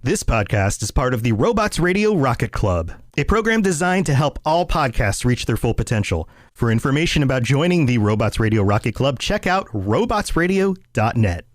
This podcast is part of the Robots Radio Rocket Club, a program designed to help all podcasts reach their full potential. For information about joining the Robots Radio Rocket Club, check out robotsradio.net.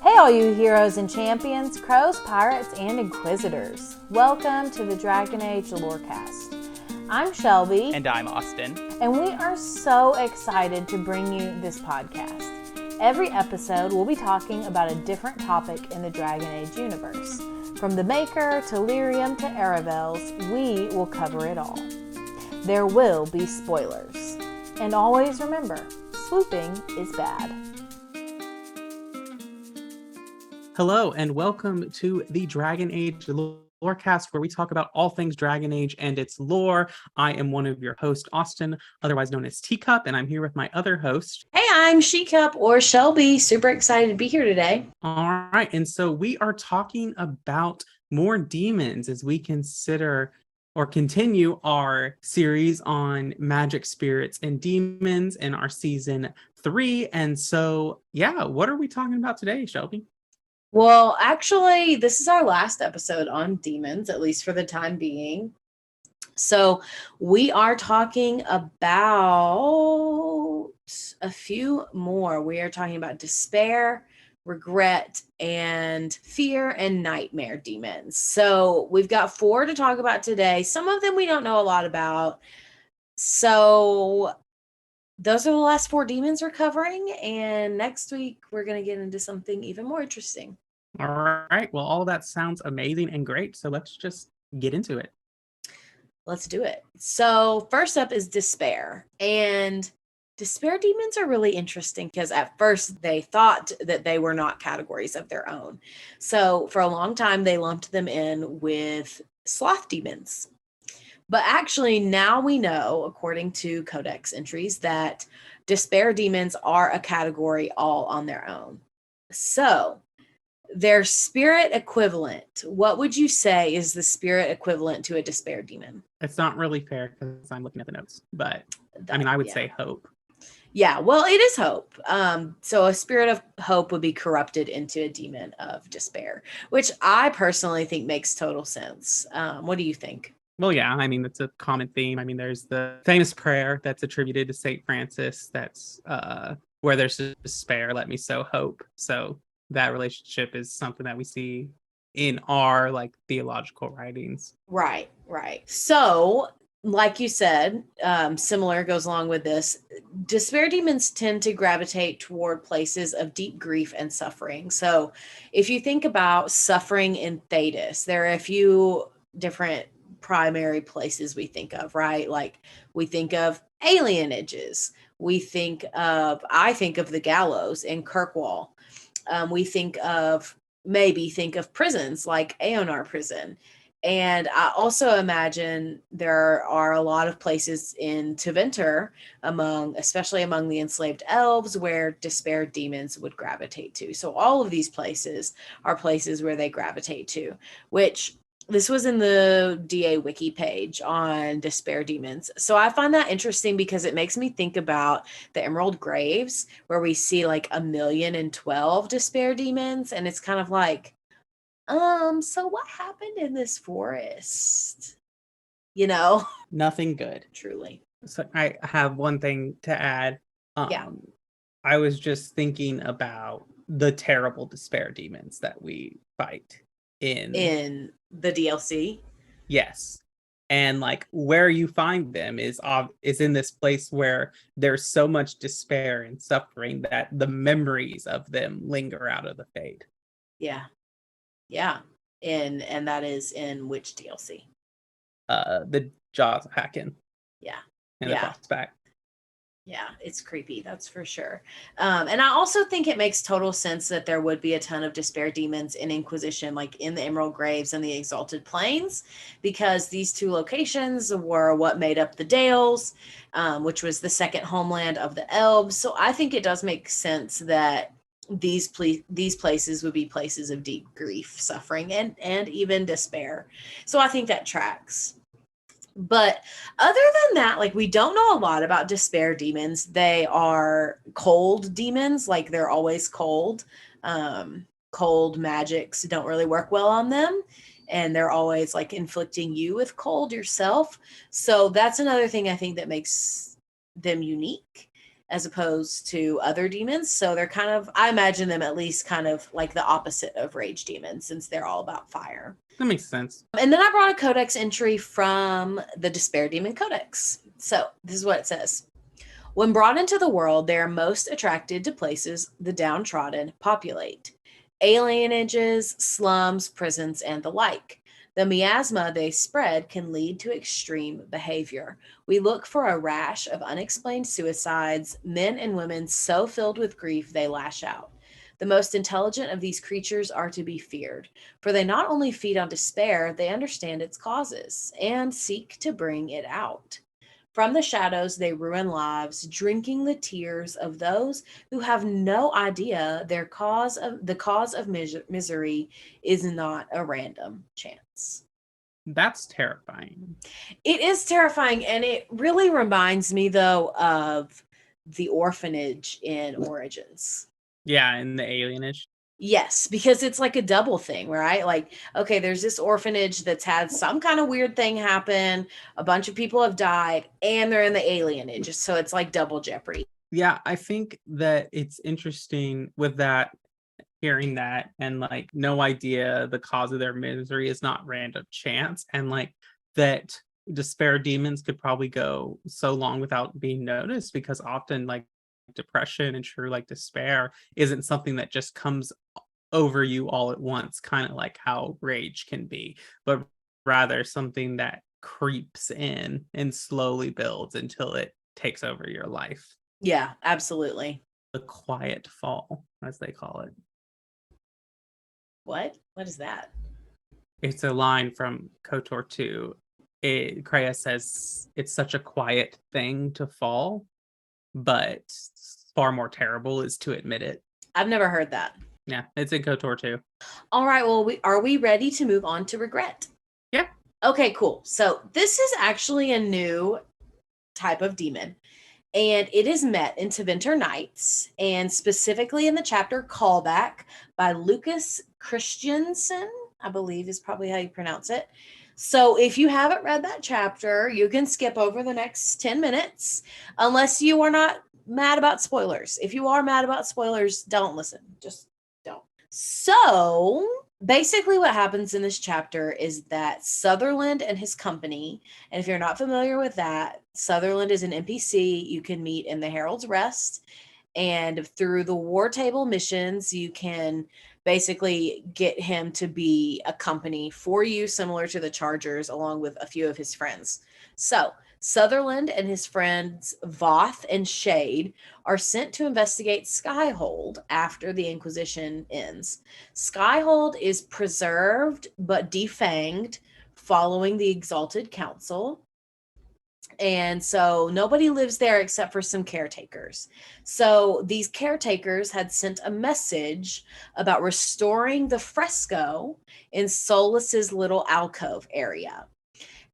Hey all you heroes and champions, crows, pirates, and inquisitors. Welcome to the Dragon Age Lorecast. I'm Shelby. And I'm Austin. And we are so excited to bring you this podcast. Every episode, we'll be talking about a different topic in the Dragon Age universe. From the Maker to Lyrium to Aravels, we will cover it all. There will be spoilers. And always remember, swooping is bad. Hello, and welcome to the Dragon Age Lorecast, where we talk about all things Dragon Age and its lore. I am one of your hosts, Austin, otherwise known as Teacup, and I'm here with my other host. Hey, I'm Shecup or Shelby. Super excited to be here today. All right, and so we are talking about more demons as we consider or continue our series on magic, spirits, and demons in our season 3. And so, yeah, what are we talking about today, Shelby? Well, actually, this is our last episode on demons, at least for the time being. So we are talking about a few more. We are talking about despair, regret, and fear and nightmare demons. So we've got 4 to talk about today. Some of them we don't know a lot about. So those are the last 4 demons we're covering. And next week, we're going to get into something even more interesting. All right. Well, all that sounds amazing and great. So let's just get into it. Let's do it. So first up is despair. And despair demons are really interesting because at first they thought that they were not categories of their own. So for a long time, they lumped them in with sloth demons. But actually now we know, according to Codex entries, that despair demons are a category all on their own. So their spirit equivalent, what would you say is the spirit equivalent to a despair demon? It's not really fair because I'm looking at the notes, but I would say hope. Yeah, well, it is hope. So a spirit of hope would be corrupted into a demon of despair, which I personally think makes total sense. What do you think? Well, yeah, it's a common theme. There's the famous prayer that's attributed to St. Francis that's where there's despair, let me sow hope. So that relationship is something that we see in our theological writings. Right. So, like you said, similar goes along with this. Despair demons tend to gravitate toward places of deep grief and suffering. So if you think about suffering in Thetis, there are a few different primary places we think of, right? Like we think of alienages. I think of the gallows in Kirkwall. We think of prisons like Aonar prison. And I also imagine there are a lot of places in Tevinter, especially among the enslaved elves, where despair demons would gravitate to. So all of these places are places where they gravitate to, which this was in the DA wiki page on despair demons. So I find that interesting because it makes me think about the Emerald Graves, where we see 1,012 despair demons. And it's kind of like, so what happened in this forest? Nothing good. Truly. So I have one thing to add. Yeah. I was just thinking about the terrible despair demons that we fight in the DLC. Yes. And where you find them is in this place where there's so much despair and suffering that the memories of them linger out of the fade. Yeah. And that is in which DLC? The Jaws of Hacken. Yeah. And the Frostback. Yeah, it's creepy, that's for sure. And I also think it makes total sense that there would be a ton of despair demons in Inquisition, like in the Emerald Graves and the Exalted Plains, because these 2 locations were what made up the Dales, which was the second homeland of the elves. So I think it does make sense that these places would be places of deep grief, suffering, and even despair. So I think that tracks. But other than that, like, we don't know a lot about despair demons. They are cold demons, like they're always cold. Cold magics don't really work well on them, and they're always like inflicting you with cold yourself. So that's another thing I think that makes them unique as opposed to other demons. So they're kind of, I imagine them at least kind of like the opposite of rage demons, since they're all about fire. That makes sense. And then I brought a codex entry from the Despair Demon Codex. So this is what it says. When brought into the world, they are most attracted to places the downtrodden populate. Alienages, slums, prisons, and the like. The miasma they spread can lead to extreme behavior. We look for a rash of unexplained suicides, men and women so filled with grief they lash out. The most intelligent of these creatures are to be feared, for they not only feed on despair, they understand its causes and seek to bring it out. From the shadows, they ruin lives, drinking the tears of those who have no idea the cause of misery is not a random chance. That's terrifying. It is terrifying, and it really reminds me, though, of the orphanage in Origins. Yeah, in the alienage. Yes, because it's like a double thing, right? Like, okay, there's this orphanage that's had some kind of weird thing happen. A bunch of people have died, and they're in the alienage. So it's like double jeopardy. Yeah, I think that it's interesting with that, hearing that, and like no idea the cause of their misery is not random chance. And like that despair demons could probably go so long without being noticed, because often like depression and true like despair isn't something that just comes over you all at once, kind of like how rage can be, but rather something that creeps in and slowly builds until it takes over your life. Yeah, absolutely. The quiet fall, as they call it. What is that? It's a line from KOTOR 2. Kreia says it's such a quiet thing to fall, but far more terrible is to admit it. I've never heard that. Yeah, it's in KOTOR 2. All right, well, are we ready to move on to regret? Yeah. Okay, cool. So this is actually a new type of demon, and it is met in Tevinter Nights, and specifically in the chapter Callback by Lukas Kristjanson, I believe is probably how you pronounce it. So if you haven't read that chapter, you can skip over the next 10 minutes, unless you are not mad about spoilers. If you are mad about spoilers, don't listen. Just don't. So basically what happens in this chapter is that Sutherland and his company, and if you're not familiar with that, Sutherland is an NPC you can meet in the Herald's Rest, and through the War Table missions, you can basically get him to be a company for you, similar to the Chargers, along with a few of his friends. So Sutherland and his friends Voth and Shade are sent to investigate Skyhold after the Inquisition ends. Skyhold is preserved but defanged following the Exalted Council. And so nobody lives there except for some caretakers. So these caretakers had sent a message about restoring the fresco in Solus's little alcove area.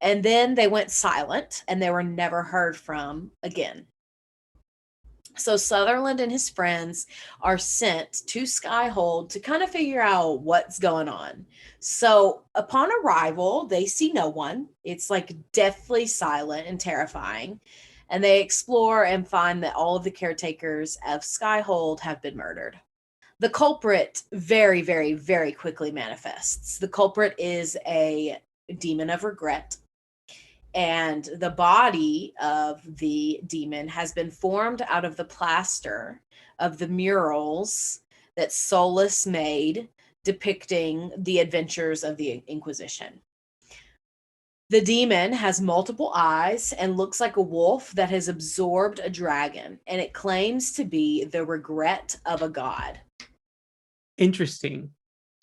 And then they went silent and they were never heard from again. So Sutherland and his friends are sent to Skyhold to kind of figure out what's going on. So upon arrival, they see no one. It's like deathly silent and terrifying. And they explore and find that all of the caretakers of Skyhold have been murdered. The culprit very, very, very quickly manifests. The culprit is a demon of regret. And the body of the demon has been formed out of the plaster of the murals that Solus made depicting the adventures of the Inquisition. The demon has multiple eyes and looks like a wolf that has absorbed a dragon, and it claims to be the regret of a god. Interesting.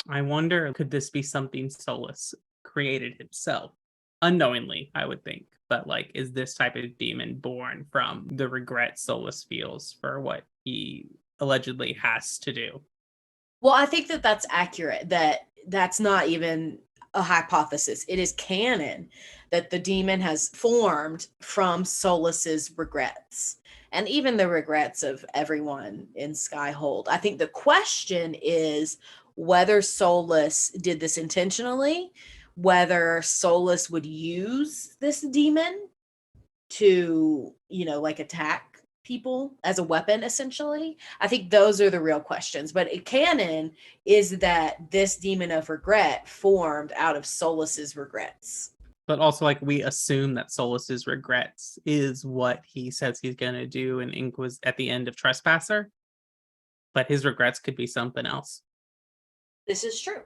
I wonder, could this be something Solus created himself? Unknowingly, I would think. But like, is this type of demon born from the regret Solus feels for what he allegedly has to do? Well, I think that that's accurate. That's not even, a hypothesis. It is canon that the demon has formed from Solas's regrets, and even the regrets of everyone in Skyhold. I think the question is whether Solas did this intentionally, whether Solas would use this demon to, like attack people as a weapon, essentially. I think those are the real questions. But canon is that this demon of regret formed out of Solas's regrets. But also, like, we assume that Solas's regrets is what he says he's going to do in at the end of Trespasser. But his regrets could be something else. This is true.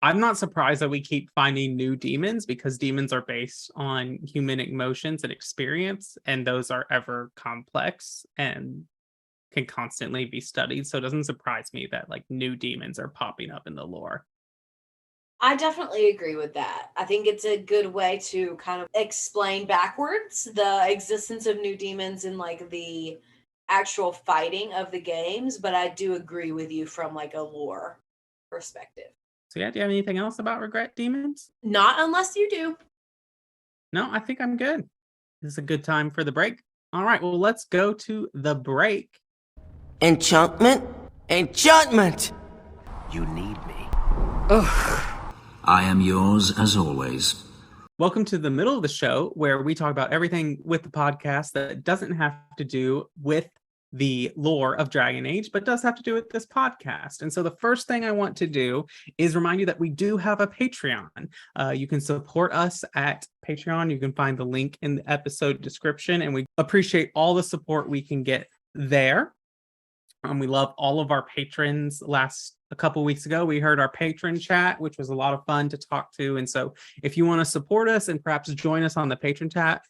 I'm not surprised that we keep finding new demons, because demons are based on human emotions and experience, and those are ever complex and can constantly be studied. So it doesn't surprise me that like new demons are popping up in the lore. I definitely agree with that. I think it's a good way to kind of explain backwards the existence of new demons in like the actual fighting of the games, but I do agree with you from like a lore perspective. So yeah, do you have anything else about regret demons? Not unless you do. No, I think I'm good. This is a good time for the break. All right, well, let's go to the break. Enchantment? Enchantment! You need me. Ugh. I am yours as always. Welcome to the middle of the show, where we talk about everything with the podcast that doesn't have to do with the lore of Dragon Age, but does have to do with this podcast. And so the first thing I want to do is remind you that we do have a Patreon. You can support us at Patreon. You can find the link in the episode description, and we appreciate all the support we can get there. We love all of our patrons. A couple weeks ago, we heard our patron chat, which was a lot of fun to talk to. And so if you want to support us and perhaps join us on the patron chat,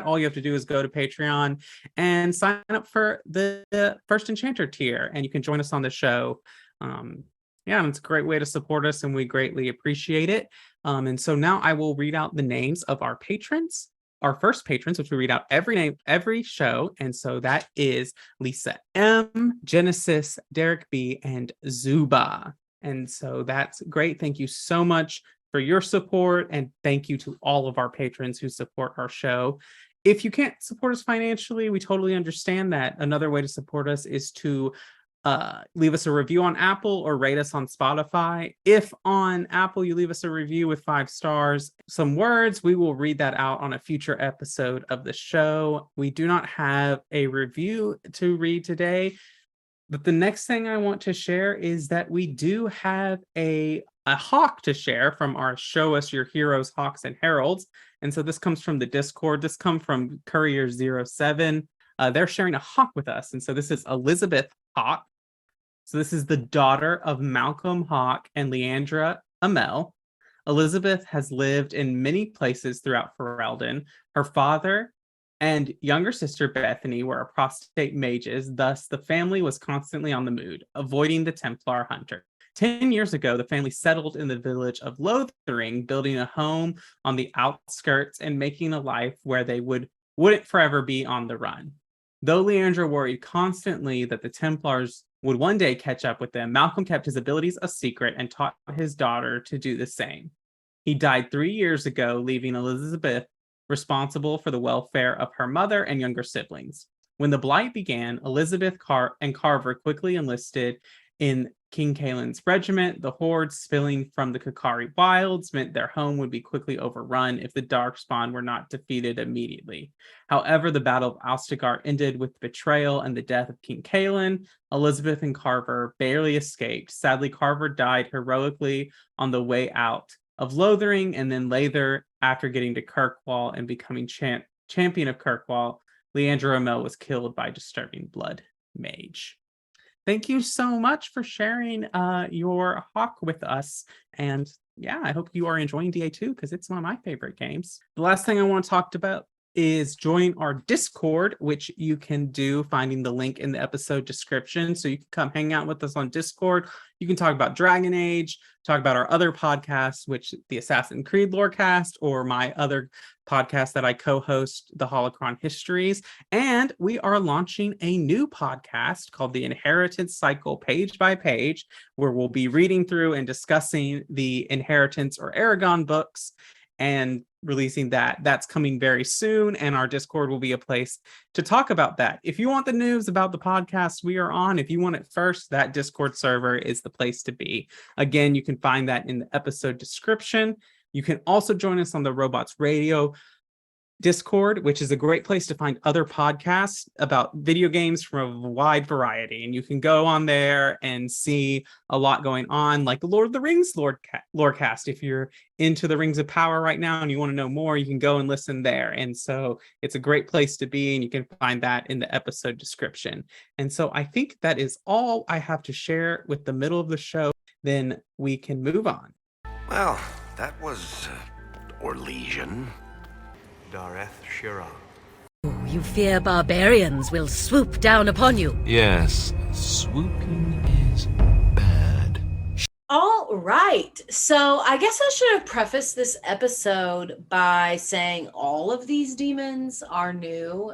all you have to do is go to Patreon and sign up for the First Enchanter tier, and you can join us on the show. Yeah, it's a great way to support us, and we greatly appreciate it. And so now I will read out the names of our patrons, our first patrons, which we read out every show. And so that is Lisa M, Genesis, Derek B, and Zuba. And so that's great. Thank you so much for your support, and thank you to all of our patrons who support our show. If you can't support us financially, we totally understand that. Another way to support us is to leave us a review on Apple or rate us on Spotify. If on Apple you leave us a review with 5 stars, some words, we will read that out on a future episode of the show. We do not have a review to read today, but the next thing I want to share is that we do have a hawk to share from our Show Us Your Heroes, Hawks, and Heralds. And so this comes from the Discord. This comes from Courier07. They're sharing a hawk with us. And so this is Elizabeth Hawk. So this is the daughter of Malcolm Hawk and Leandra Amell. Elizabeth has lived in many places throughout Ferelden. Her father and younger sister Bethany were apostate mages. Thus, the family was constantly on the move, avoiding the Templar hunter. 10 years ago, the family settled in the village of Lothering, building a home on the outskirts and making a life where they wouldn't forever be on the run. Though Leandra worried constantly that the Templars would one day catch up with them, Malcolm kept his abilities a secret and taught his daughter to do the same. He died 3 years ago, leaving Elizabeth responsible for the welfare of her mother and younger siblings. When the Blight began, Elizabeth and Carver quickly enlisted in King Kaelin's regiment. The hordes spilling from the Kakari wilds meant their home would be quickly overrun if the Darkspawn were not defeated immediately. However, the Battle of Alstigard ended with betrayal and the death of King Kaelin. Elizabeth and Carver barely escaped. Sadly, Carver died heroically on the way out of Lothering, and then later, after getting to Kirkwall and becoming champion of Kirkwall, Leandra Amell was killed by Disturbing Blood Mage. Thank you so much for sharing your hawk with us. And yeah, I hope you are enjoying DA2 because it's one of my favorite games. The last thing I want to talk about is join our Discord, which you can do finding the link in the episode description. So you can come hang out with us on Discord. You can talk about Dragon Age, talk about our other podcasts, which the Assassin's Creed Lorecast, or my other podcast that I co-host, the Holocron Histories. And we are launching a new podcast called The Inheritance Cycle Page by Page, where we'll be reading through and discussing the Inheritance or Aragon books and releasing that. That's coming very soon, and our Discord will be a place to talk about that. If you want the news about the podcast we are on, if you want it first, that Discord server is the place to be. Again, you can find that in the episode description. You can also join us on the Robots Radio Discord, which is a great place to find other podcasts about video games from a wide variety. And you can go on there and see a lot going on, like the Lord of the Rings Lorecast. If you're into the Rings of Power right now and you want to know more, you can go and listen there. And so it's a great place to be, and you can find that in the episode description. And so I think that is all I have to share with the middle of the show. Then we can move on. Well, that was Orlesian. Dareth Shira. You fear barbarians will swoop down upon you. Yes, swooping is bad. All right. So I guess I should have prefaced this episode by saying all of these demons are new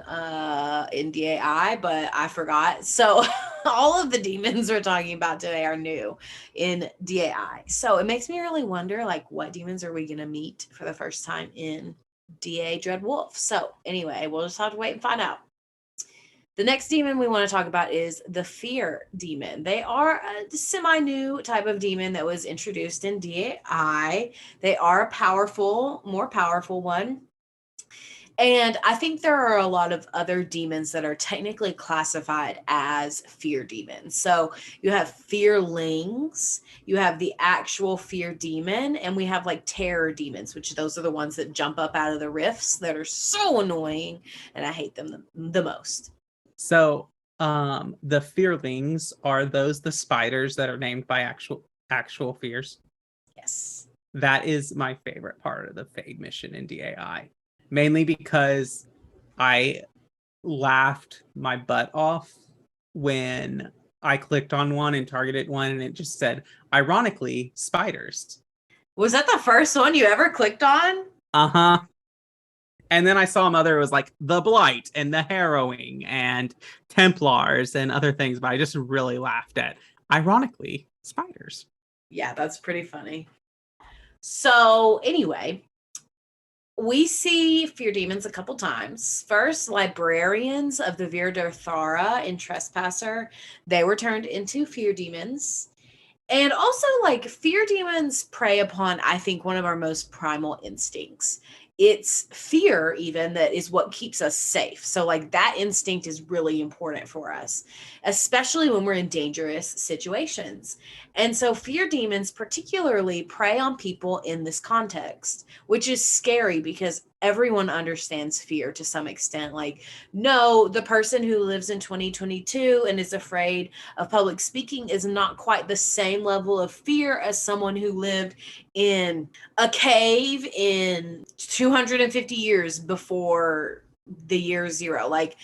in DAI, but I forgot. So all of the demons we're talking about today are new in DAI. So it makes me really wonder, like, what demons are we going to meet for the first time in DA Dread Wolf? So anyway, we'll just have to wait and find out. The next demon we want to talk about is the Fear Demon. They are a semi-new type of demon that was introduced in DAI. They are a more powerful one. And I think there are a lot of other demons that are technically classified as fear demons. So you have fearlings, you have the actual fear demon, and we have like terror demons, which those are the ones that jump up out of the rifts that are so annoying, and I hate them the most. So the fearlings are the spiders that are named by actual fears. Yes. That is my favorite part of the Fade mission in DAI. Mainly because I laughed my butt off when I clicked on one and targeted one, and it just said, ironically, spiders. Was that the first one you ever clicked on? Uh-huh. And then I saw another, it was like the Blight and the Harrowing and Templars and other things, but I just really laughed at, ironically, spiders. Yeah, that's pretty funny. So anyway, we see fear demons a couple times. First, librarians of the Vir Thara in Trespasser, they were turned into fear demons. And also, like, fear demons prey upon, I think, one of our most primal instincts. It's fear, even, that is what keeps us safe. So, like, that instinct is really important for us, especially when we're in dangerous situations. And so fear demons particularly prey on people in this context, which is scary because everyone understands fear to some extent. Like, no, the person who lives in 2022 and is afraid of public speaking is not quite the same level of fear as someone who lived in a cave in 250 years before the year zero. Like,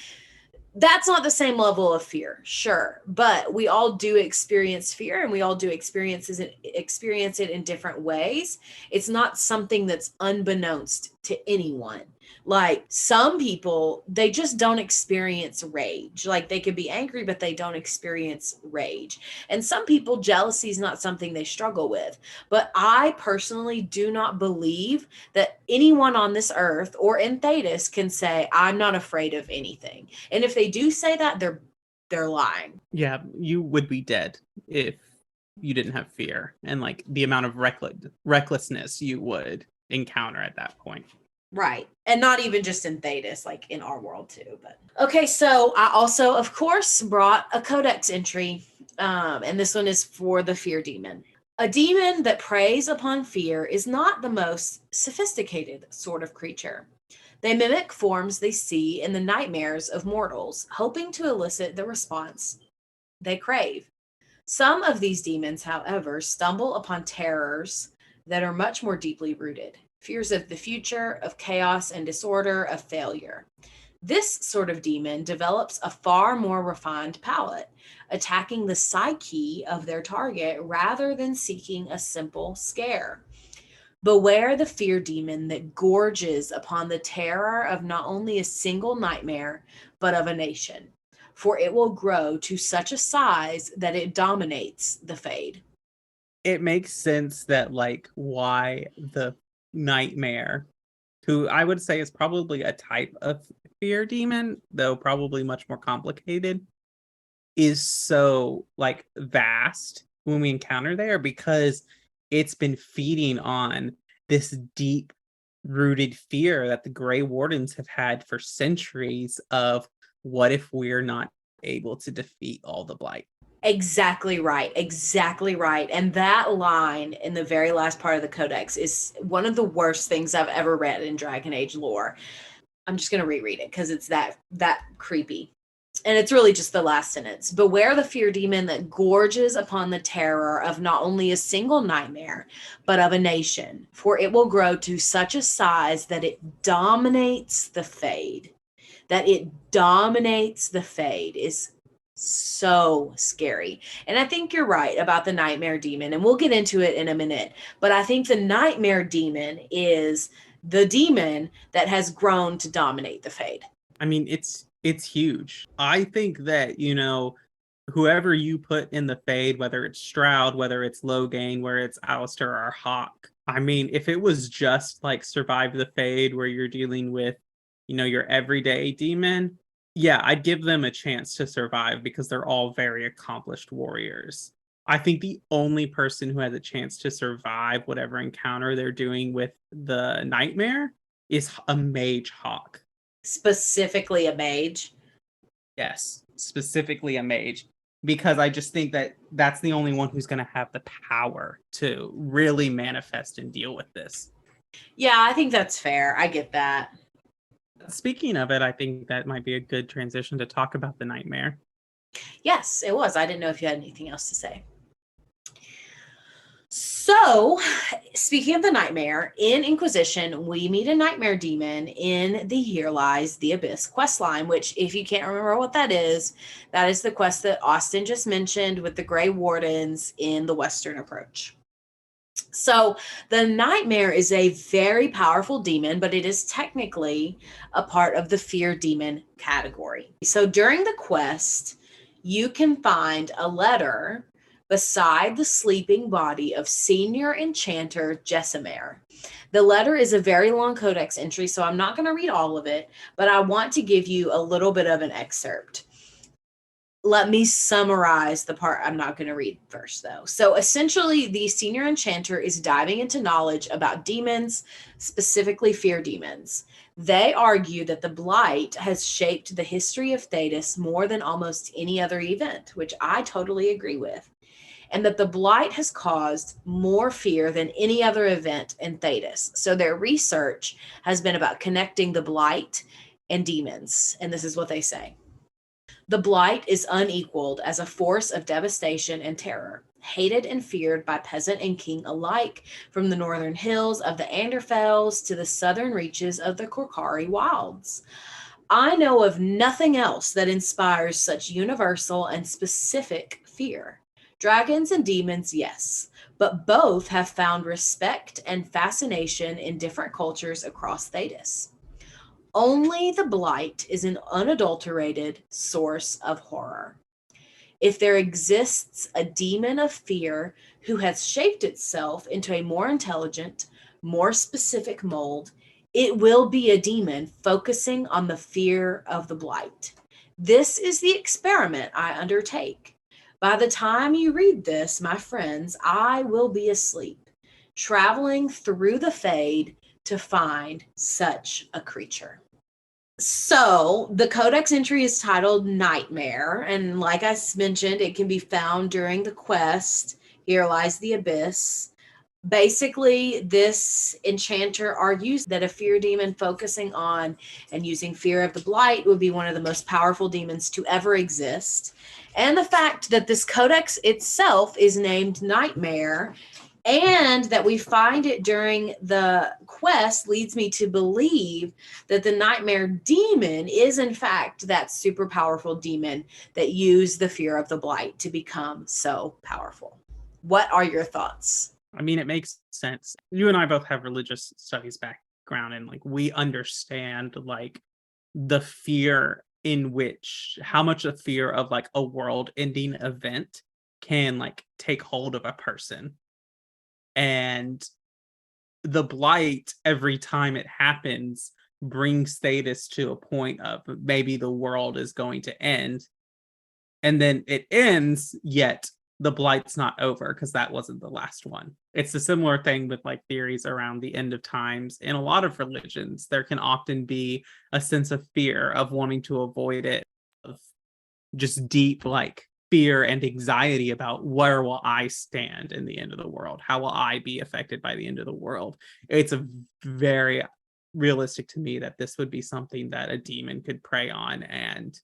that's not the same level of fear, sure, but we all do experience fear, and we all do experience it in different ways. It's not something that's unbeknownst to anyone. Like, some people, they just don't experience rage. Like, they could be angry, but they don't experience rage. And some people, jealousy is not something they struggle with. But I personally do not believe that anyone on this earth or in Thetis can say, I'm not afraid of anything. And if they do say that, they're lying. Yeah, you would be dead if you didn't have fear, and like the amount of recklessness you would encounter at that point. Right. And not even just in Thetis, like in our world too. But okay, so I also, of course, brought a Codex entry. And this one is for the Fear Demon. A demon that preys upon fear is not the most sophisticated sort of creature. They mimic forms they see in the nightmares of mortals, hoping to elicit the response they crave. Some of these demons, however, stumble upon terrors that are much more deeply rooted. fears of the future, of chaos and disorder, of failure. This sort of demon develops a far more refined palate, attacking the psyche of their target rather than seeking a simple scare. Beware the fear demon that gorges upon the terror of not only a single nightmare, but of a nation, for it will grow to such a size that it dominates the Fade. It makes sense that, like, why the nightmare, who I would say is probably a type of fear demon, though probably much more complicated, is so, like, vast when we encounter there, because it's been feeding on this deep rooted fear that the Grey Wardens have had for centuries of, what if we're not able to defeat all the Blight? Exactly right. Exactly right. And that line in the very last part of the Codex is one of the worst things I've ever read in Dragon Age lore. I'm just going to reread it because it's that creepy. And it's really just the last sentence. Beware the fear demon that gorges upon the terror of not only a single nightmare, but of a nation, for it will grow to such a size that it dominates the Fade. That it dominates the Fade is so scary. And I think you're right about the nightmare demon, and we'll get into it in a minute. But I think the nightmare demon is the demon that has grown to dominate the Fade. I mean, it's huge. I think that, whoever you put in the Fade, whether it's Stroud, whether it's Loghain, whether it's Alistair or Hawk, I mean, if it was just like Survive the Fade, where you're dealing with, your everyday demon, yeah, I'd give them a chance to survive because they're all very accomplished warriors. I think the only person who has a chance to survive whatever encounter they're doing with the nightmare is a mage Hawk. Specifically a mage? Yes, specifically a mage. Because I just think that that's the only one who's going to have the power to really manifest and deal with this. Yeah, I think that's fair. I get that. Speaking of it, I think that might be a good transition to talk about the nightmare. Yes, it was. I didn't know if you had anything else to say. So, speaking of the nightmare, in Inquisition, we meet a nightmare demon in the Here Lies the Abyss questline, which, if you can't remember what that is the quest that Austin just mentioned with the Grey Wardens in the Western Approach. So the nightmare is a very powerful demon, but it is technically a part of the fear demon category. So during the quest, you can find a letter beside the sleeping body of Senior Enchanter Jessamare. The letter is a very long Codex entry, so I'm not going to read all of it, but I want to give you a little bit of an excerpt. Let me summarize the part I'm not going to read first, though. So essentially, the Senior Enchanter is diving into knowledge about demons, specifically fear demons. They argue that the Blight has shaped the history of Thedas more than almost any other event, which I totally agree with, and that the Blight has caused more fear than any other event in Thedas. So their research has been about connecting the Blight and demons, and this is what they say. The Blight is unequaled as a force of devastation and terror, hated and feared by peasant and king alike, from the northern hills of the Anderfells to the southern reaches of the Korkari wilds. I know of nothing else that inspires such universal and specific fear. Dragons and demons, yes, but both have found respect and fascination in different cultures across Thedas. Only the Blight is an unadulterated source of horror. If there exists a demon of fear who has shaped itself into a more intelligent, more specific mold, it will be a demon focusing on the fear of the Blight. This is the experiment I undertake. By the time you read this, my friends, I will be asleep, traveling through the Fade to find such a creature. So the Codex entry is titled Nightmare, and like I mentioned, it can be found during the quest, Here Lies the Abyss. Basically, this enchanter argues that a fear demon focusing on and using fear of the Blight would be one of the most powerful demons to ever exist. And the fact that this codex itself is named Nightmare And that we find it during the quest leads me to believe that the Nightmare Demon is, in fact, that super powerful demon that used the fear of the Blight to become so powerful. What are your thoughts? I mean, it makes sense. You and I both have religious studies background, and like we understand like the fear in which, how much the fear of like a world-ending event can like take hold of a person. And the Blight, every time it happens, brings Thetis to a point of maybe the world is going to end. And then it ends, yet the Blight's not over because that wasn't the last one. It's a similar thing with like theories around the end of times. In a lot of religions, there can often be a sense of fear of wanting to avoid it, of just deep like fear and anxiety about where will I stand in the end of the world? How will I be affected by the end of the world? It's a very realistic to me that this would be something that a demon could prey on and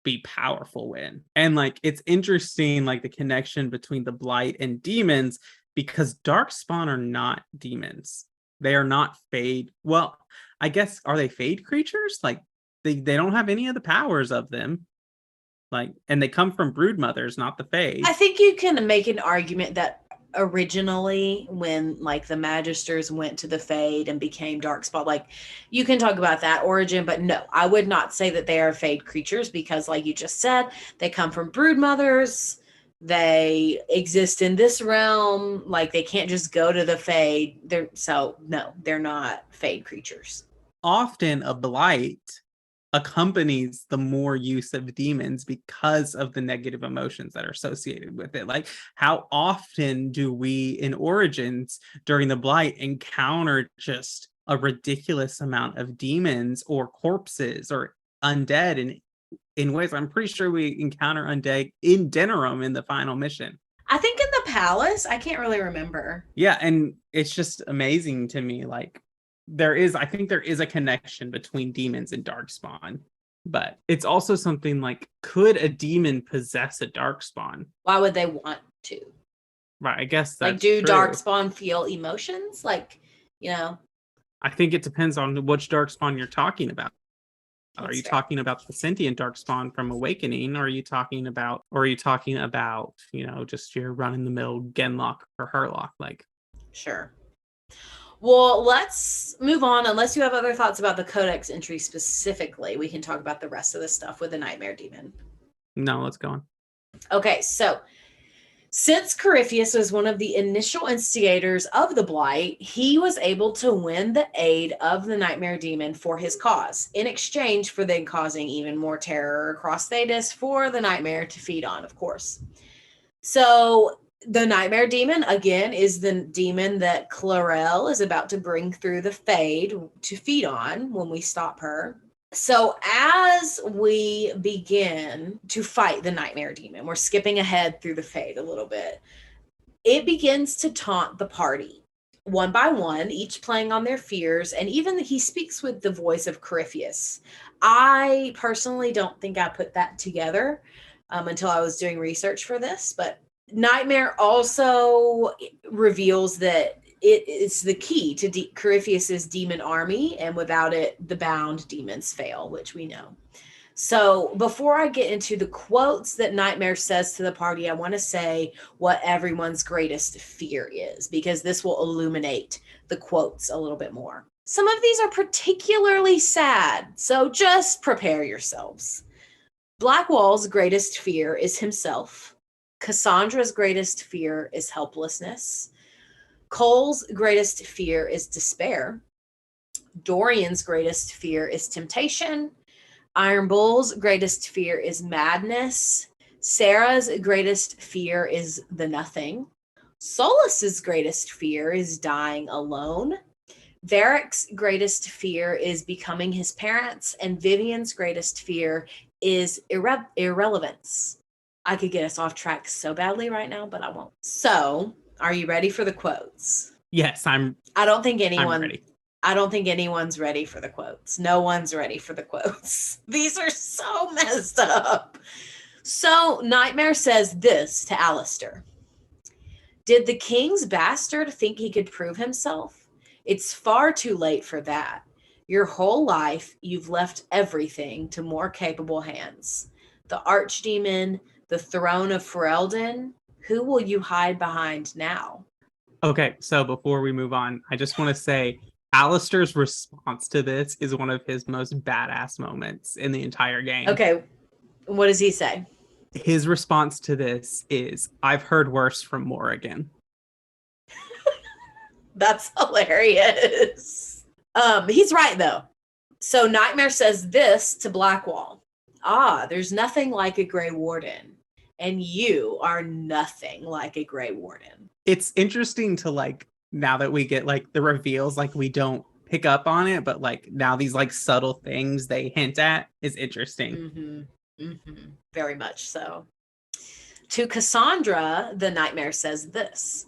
be powerful in. And like it's interesting, like the connection between the Blight and demons, because Darkspawn are not demons. They are not Fade. Well, I guess, are they Fade creatures? Like they don't have any of the powers of them. Like, and they come from brood mothers, not the Fade. I think you can make an argument that originally when like the Magisters went to the Fade and became Darkspawn, like you can talk about that origin, but no, I would not say that they are Fade creatures because like you just said, they come from brood mothers. They exist in this realm. Like they can't just go to the Fade. They're not Fade creatures. Often a Blight accompanies the more use of demons because of the negative emotions that are associated with it. Like how often do we in Origins during the Blight encounter just a ridiculous amount of demons or corpses or undead in ways I'm pretty sure we encounter undead in Denerim in the final mission. I think in the palace, I can't really remember. Yeah, and it's just amazing to me like I think there is a connection between demons and Darkspawn, but it's also something like, could a demon possess a Darkspawn? Why would they want to? Right, I guess that's like, do true. Darkspawn feel emotions? Like, you know? I think it depends on which Darkspawn you're talking about. Are you talking about the sentient Darkspawn from Awakening, or are you talking about, you know, just your run-in-the-mill Genlock or Herlock? Like, sure. Well, let's move on. Unless you have other thoughts about the Codex entry specifically, we can talk about the rest of the stuff with the Nightmare Demon. No, let's go on. Okay, so since Corypheus was one of the initial instigators of the Blight, he was able to win the aid of the Nightmare Demon for his cause, in exchange for then causing even more terror across Thetis for the Nightmare to feed on, of course. So the Nightmare Demon, again, is the demon that Clarel is about to bring through the Fade to feed on when we stop her. So as we begin to fight the Nightmare Demon, we're skipping ahead through the Fade a little bit. It begins to taunt the party, one by one, each playing on their fears, and even he speaks with the voice of Corypheus. I personally don't think I put that together until I was doing research for this, but Nightmare also reveals that it is the key to Corypheus's demon army, and without it, the bound demons fail, which we know. So before I get into the quotes that Nightmare says to the party, I want to say what everyone's greatest fear is, because this will illuminate the quotes a little bit more. Some of these are particularly sad, so just prepare yourselves. Blackwall's greatest fear is himself. Cassandra's greatest fear is helplessness. Cole's greatest fear is despair. Dorian's greatest fear is temptation. Iron Bull's greatest fear is madness. Sarah's greatest fear is the nothing. Solus's greatest fear is dying alone. Varric's greatest fear is becoming his parents. And Vivian's greatest fear is irrelevance. I could get us off track so badly right now, but I won't. So, are you ready for the quotes? Yes, I'm ready. I don't think anyone's ready for the quotes. No one's ready for the quotes. These are so messed up. So, Nightmare says this to Alistair. Did the king's bastard think he could prove himself? It's far too late for that. Your whole life, you've left everything to more capable hands. The archdemon, the throne of Ferelden, who will you hide behind now? Okay, so before we move on, I just want to say Alistair's response to this is one of his most badass moments in the entire game. Okay, what does he say? His response to this is, I've heard worse from Morrigan. That's hilarious. He's right, though. So Nightmare says this to Blackwall. There's nothing like a Grey Warden, and you are nothing like a Grey Warden. It's interesting to, like, now that we get, like, the reveals, like, we don't pick up on it, but, like, now these, like, subtle things they hint at is interesting. Very much so. To Cassandra, the Nightmare says this.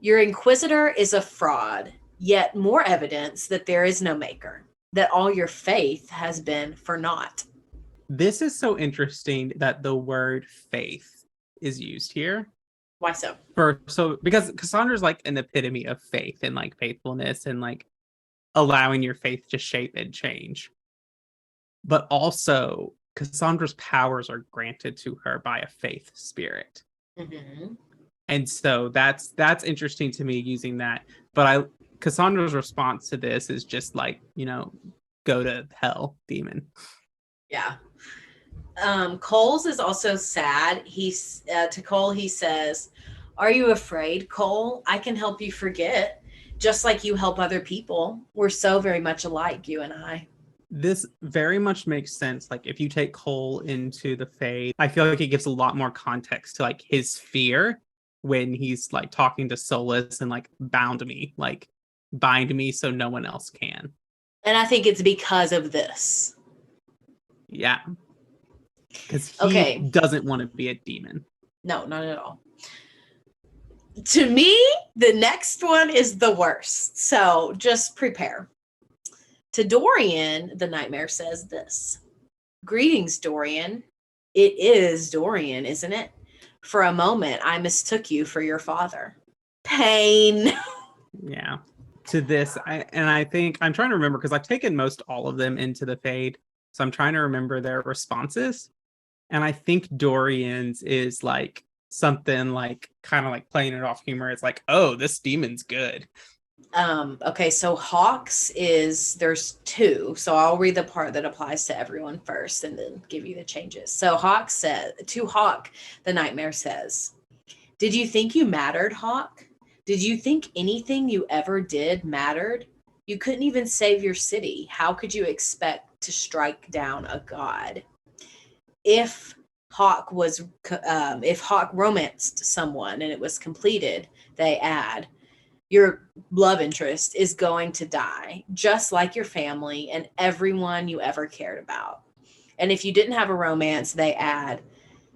Your Inquisitor is a fraud, yet more evidence that there is no maker, that all your faith has been for naught. This is so interesting that the word faith is used here. Why so? Because Cassandra's like an epitome of faith and like faithfulness and like allowing your faith to shape and change. But also Cassandra's powers are granted to her by a faith spirit. And so that's interesting to me using that. But Cassandra's response to this is just like, you know, go to hell, demon. Yeah. Cole's is also sad. To Cole, he says, are you afraid, Cole? I can help you forget, just like you help other people. We're so very much alike, you and I. This very much makes sense. Like if you take Cole into the Fade, I feel like it gives a lot more context to like his fear when he's like talking to Solus and like bind me so no one else can. And I think it's because of this. Yeah. Because he doesn't want to be a demon. No, not at all. To me, the next one is the worst. So just prepare. To Dorian, the Nightmare says this. Greetings, Dorian. It is Dorian, isn't it? For a moment, I mistook you for your father. Pain. Yeah. To this, I think I'm trying to remember because I've taken most all of them into the Fade. So I'm trying to remember their responses. And I think Dorian's is like something like kind of like playing it off humor. It's like, oh, this demon's good. Okay, so Hawk's there's two. So I'll read the part that applies to everyone first and then give you the changes. So Hawk, the Nightmare says, did you think you mattered, Hawk? Did you think anything you ever did mattered? You couldn't even save your city. How could you expect to strike down a god? If Hawk romanced someone and it was completed, they add, your love interest is going to die, just like your family and everyone you ever cared about. And if you didn't have a romance, they add,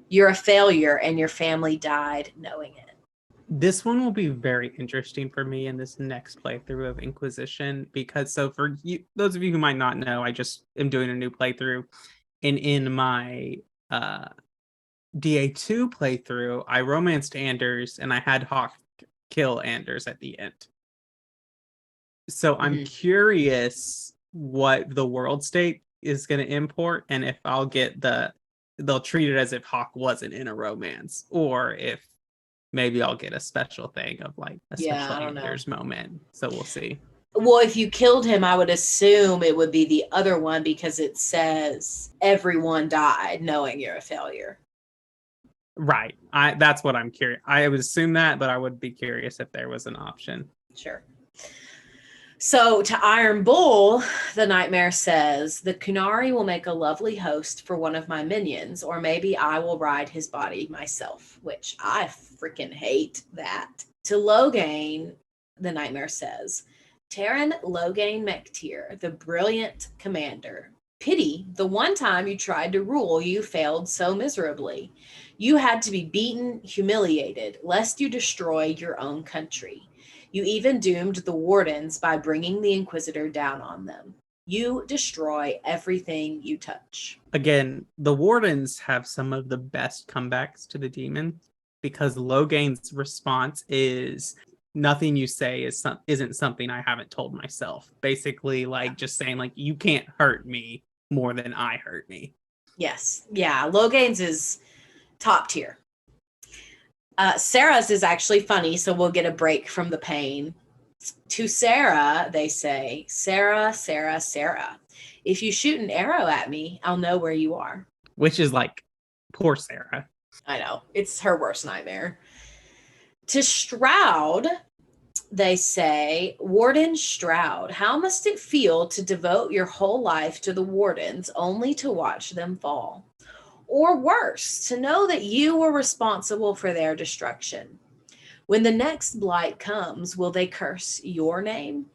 you're a failure and your family died knowing it. This one will be very interesting for me in this next playthrough of Inquisition, because so for you, those of you who might not know, I just am doing a new playthrough, and in my DA2 playthrough, I romanced Anders and I had Hawk kill Anders at the end. So I'm curious what the world state is going to import, and if I'll get they'll treat it as if Hawk wasn't in a romance, or if maybe I'll get a special thing of like a special Anders moment. So we'll see. Well, if you killed him, I would assume it would be the other one because it says everyone died knowing you're a failure. Right. That's what I'm curious. I would assume that, but I would be curious if there was an option. Sure. So to Iron Bull, the Nightmare says, the Kunari will make a lovely host for one of my minions, or maybe I will ride his body myself, which I freaking hate that. To Logain, the Nightmare says, Terran Logain Mektir, the brilliant commander. Pity, the one time you tried to rule, you failed so miserably. You had to be beaten, humiliated, lest you destroy your own country. You even doomed the Wardens by bringing the Inquisitor down on them. You destroy everything you touch. Again, the Wardens have some of the best comebacks to the demon. because Loghain's response is nothing you say isn't something I haven't told myself. Basically, like just saying like you can't hurt me more than I hurt me. Yes. Yeah. Loghain's is top tier. Sarah's is actually funny, so we'll get a break from the pain. To Sarah, they say, Sarah, Sarah, Sarah. If you shoot an arrow at me, I'll know where you are. Which is like, poor Sarah. I know. It's her worst nightmare. To Stroud, they say, Warden Stroud, how must it feel to devote your whole life to the Wardens only to watch them fall? Or worse, to know that you were responsible for their destruction. When the next blight comes, will they curse your name?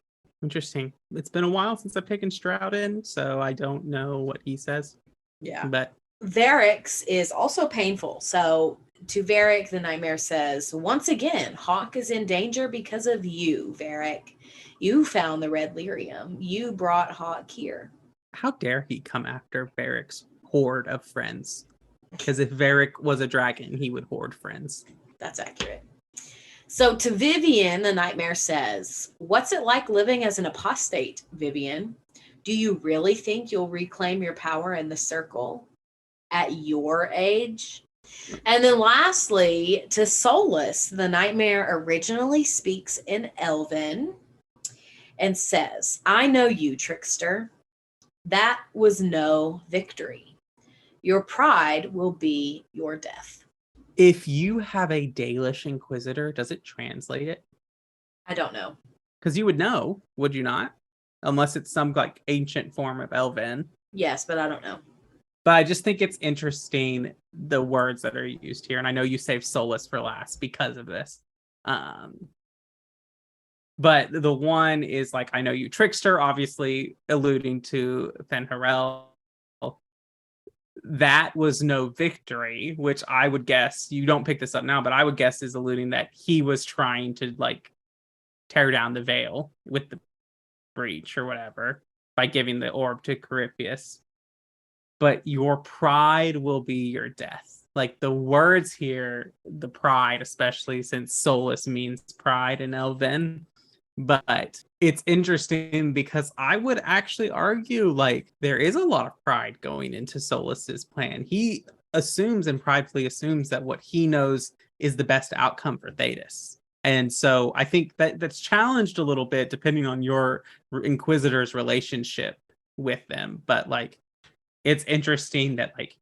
Interesting. It's been a while since I've taken Stroud in, so I don't know what he says. Yeah. But Varric's is also painful. So to Varric, the nightmare says, once again, Hawk is in danger because of you, Varric. You found the red lyrium. You brought Hawk here. How dare he come after Varric's horde of friends? Because if Varric was a dragon, he would hoard friends. That's accurate. So to Vivian, the nightmare says, what's it like living as an apostate, Vivian? Do you really think you'll reclaim your power in the circle at your age? And then lastly, to Solus, the nightmare originally speaks in Elven and says, I know you, trickster. That was no victory. Your pride will be your death. If you have a Dalish Inquisitor, does it translate it? I don't know. Because you would know, would you not? Unless it's some like ancient form of Elven. Yes, but I don't know. But I just think it's interesting the words that are used here. And I know you saved Solus for last because of this. But the one is like, I know you, trickster, obviously alluding to Fen'Harel. That was no victory, which I would guess, you don't pick this up now, but I would guess is alluding that he was trying to like tear down the veil with the breach or whatever by giving the orb to Corypheus. But your pride will be your death. Like the words here, the pride, especially since Solus means pride in Elven. But it's interesting because I would actually argue like there is a lot of pride going into Solus's plan. He assumes and pridefully assumes that what he knows is the best outcome for Thetis. And so I think that that's challenged a little bit depending on your Inquisitor's relationship with them. But like, it's interesting that like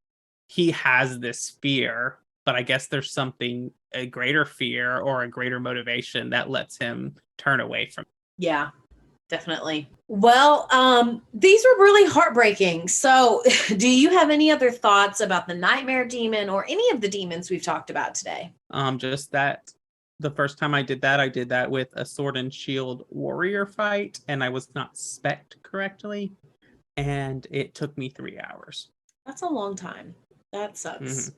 he has this fear, but I guess there's something, a greater fear or a greater motivation that lets him turn away from. Yeah, definitely. Well, these were really heartbreaking. So do you have any other thoughts about the nightmare demon or any of the demons we've talked about today? Just that the first time I did that with a sword and shield warrior fight, and I was not spec'd correctly, and it took me 3 hours. That's a long time. That sucks. Mm-hmm.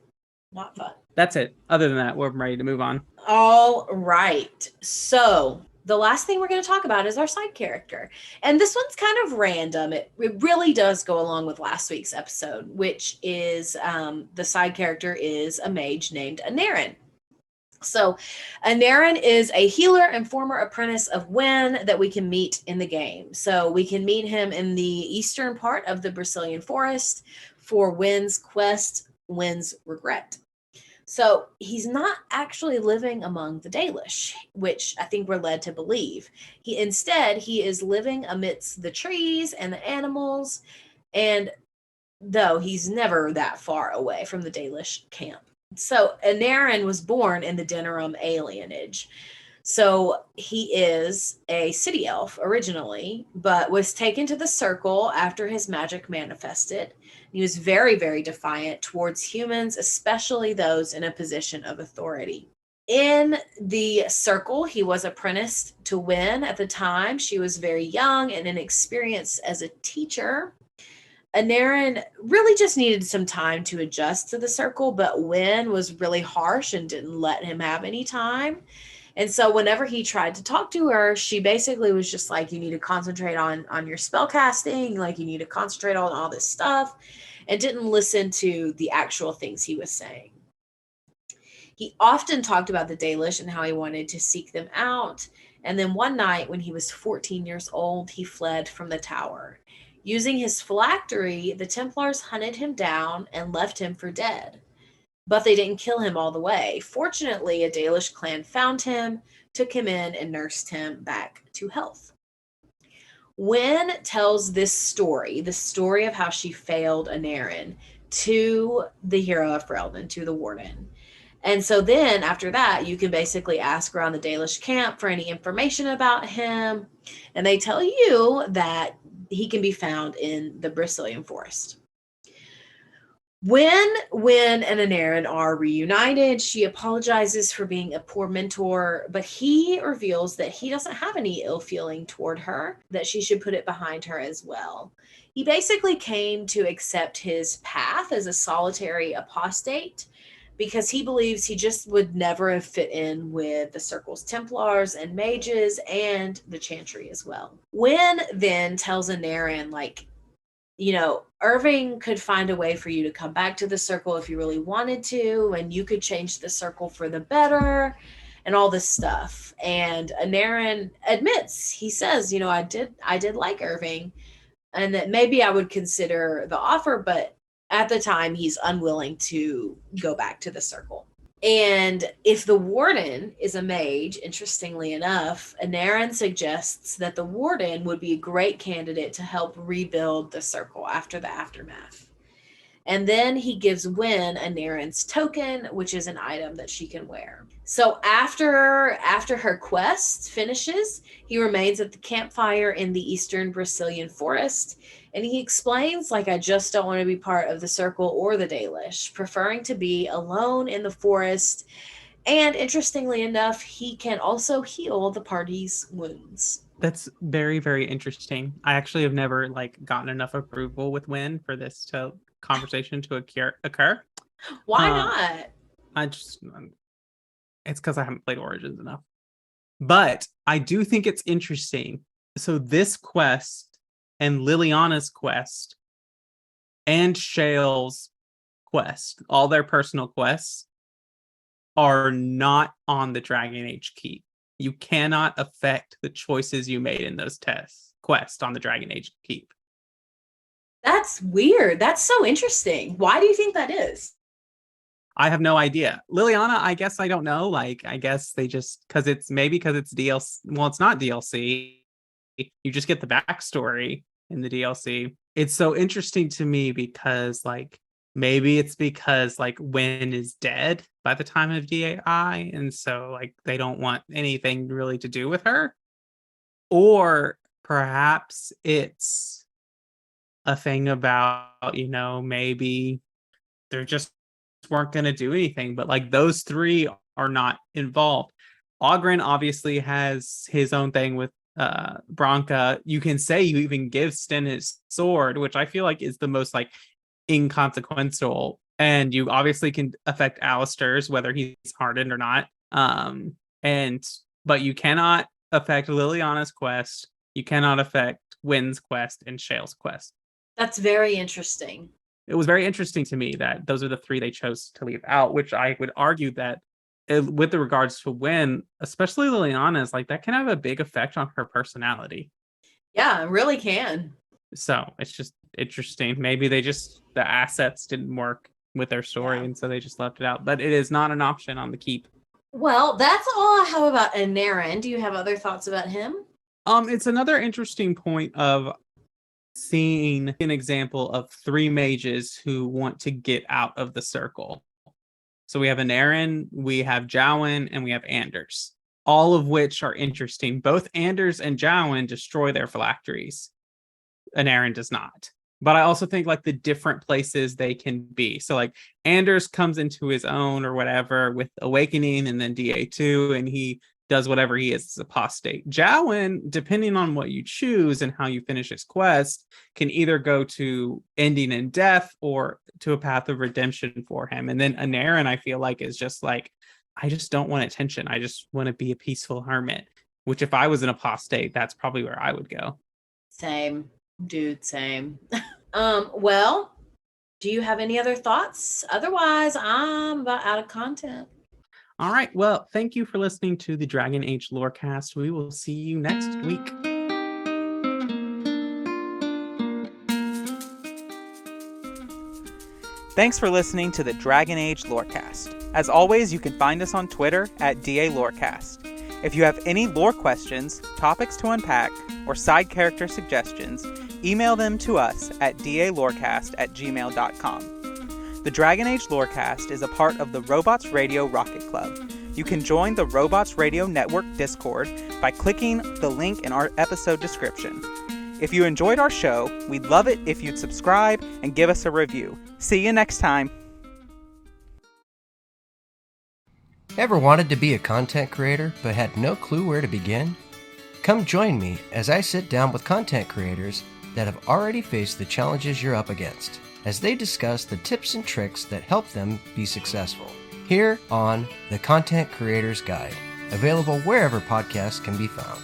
Not fun. That's it. Other than that, we're ready to move on. All right. So the last thing we're going to talk about is our side character. And this one's kind of random. It really does go along with last week's episode, which is the side character is a mage named Anarin. So Anarin is a healer and former apprentice of Wynn that we can meet in the game. So we can meet him in the eastern part of the Brazilian forest for Wynn's quest, Wynn's Regret. So he's not actually living among the Dalish, which I think we're led to believe. Instead, he is living amidst the trees and the animals, and though he's never that far away from the Dalish camp. So Anarin was born in the Denerim alienage. So he is a city elf originally, but was taken to the circle after his magic manifested. He was very, very defiant towards humans, especially those in a position of authority. In the circle, he was apprenticed to Wynn at the time. She was very young and inexperienced as a teacher. Anarin really just needed some time to adjust to the circle, but Wynn was really harsh and didn't let him have any time. And so whenever he tried to talk to her, she basically was just like, you need to concentrate on your spell casting, like you need to concentrate on all this stuff, and didn't listen to the actual things he was saying. He often talked about the Dalish and how he wanted to seek them out. And then one night when he was 14 years old, he fled from the tower. Using his phylactery, the Templars hunted him down and left him for dead. But they didn't kill him all the way. Fortunately, a Dalish clan found him, took him in, and nursed him back to health. Wynne tells this story, the story of how she failed Anarin, to the hero of Ferelden, to the Warden. And so then after that, you can basically ask around the Dalish camp for any information about him. And they tell you that he can be found in the Bristolian Forest. When Wynne and Anarin are reunited, she apologizes for being a poor mentor, but he reveals that he doesn't have any ill feeling toward her, that she should put it behind her as well. He basically came to accept his path as a solitary apostate because he believes he just would never have fit in with the Circle's Templars and mages and the Chantry as well. Wynne then tells Anarin, like, Irving could find a way for you to come back to the Circle if you really wanted to, and you could change the Circle for the better and all this stuff. And Anarin admits, he says, I did like Irving, and that maybe I would consider the offer, but at the time he's unwilling to go back to the Circle. And if the Warden is a mage, interestingly enough, Anarin suggests that the Warden would be a great candidate to help rebuild the Circle after the aftermath. And then he gives Wynne Anarin's token, which is an item that she can wear. So after her quest finishes, he remains at the campfire in the eastern Bristolian Forest, and he explains, I just don't want to be part of the Circle or the Dalish, preferring to be alone in the forest. And interestingly enough, he can also heal the party's wounds. That's very, very interesting. I actually have never gotten enough approval with Wynne for this conversation to occur. Why not? It's because I haven't played Origins enough. But I do think it's interesting. So this quest and Liliana's quest and Shale's quest, all their personal quests, are not on the Dragon Age Keep. You cannot affect the choices you made in those quests on the Dragon Age Keep. That's weird. That's so interesting. Why do you think that is? I have no idea. Liliana, I guess I don't know. I guess they just, because it's DLC. Well, it's not DLC. You just get the backstory in the DLC. It's so interesting to me because maybe it's because Wynne is dead by the time of DAI. And so they don't want anything really to do with her. Or perhaps it's a thing about, maybe they're just weren't going to do anything, but those three are not involved. Ogren obviously has his own thing with Branka. You can say you even give Sten his sword, which I feel is the most inconsequential, and you obviously can affect Alistair's, whether he's hardened or not, but you cannot affect Liliana's quest. You cannot affect Wynne's quest and Shale's quest. That's very interesting. It was very interesting to me that those are the three they chose to leave out, which I would argue that with the regards to Wynne, especially Liliana's, that can have a big effect on her personality. Yeah, it really can. So it's just interesting. Maybe the assets didn't work with their story, and so they just left it out. But it is not an option on the Keep. Well, that's all I have about Anarin. Do you have other thoughts about him? It's another interesting point of seeing an example of three mages who want to get out of the Circle. So we have Anarin, we have Jowen, and we have Anders, all of which are interesting. Both Anders and Jowen destroy their phylacteries. Anarin does not. But I also think the different places they can be. So Anders comes into his own or whatever with Awakening and then DA2, and he does whatever he is as apostate. Jowen, depending on what you choose and how you finish his quest, can either go to ending in death or to a path of redemption for him. And then Anarin, I feel is just I just don't want attention. I just want to be a peaceful hermit, which if I was an apostate, that's probably where I would go. Same, dude, same. Well, do you have any other thoughts? Otherwise, I'm about out of content. All right. Well, thank you for listening to the Dragon Age Lorecast. We will see you next week. Thanks for listening to the Dragon Age Lorecast. As always, you can find us on Twitter at DA Lorecast. If you have any lore questions, topics to unpack, or side character suggestions, email them to us at dalorecast@gmail.com. The Dragon Age Lorecast is a part of the Robots Radio Rocket Club. You can join the Robots Radio Network Discord by clicking the link in our episode description. If you enjoyed our show, we'd love it if you'd subscribe and give us a review. See you next time. Ever wanted to be a content creator but had no clue where to begin? Come join me as I sit down with content creators that have already faced the challenges you're up against, as they discuss the tips and tricks that help them be successful. Here on The Content Creator's Guide, available wherever podcasts can be found.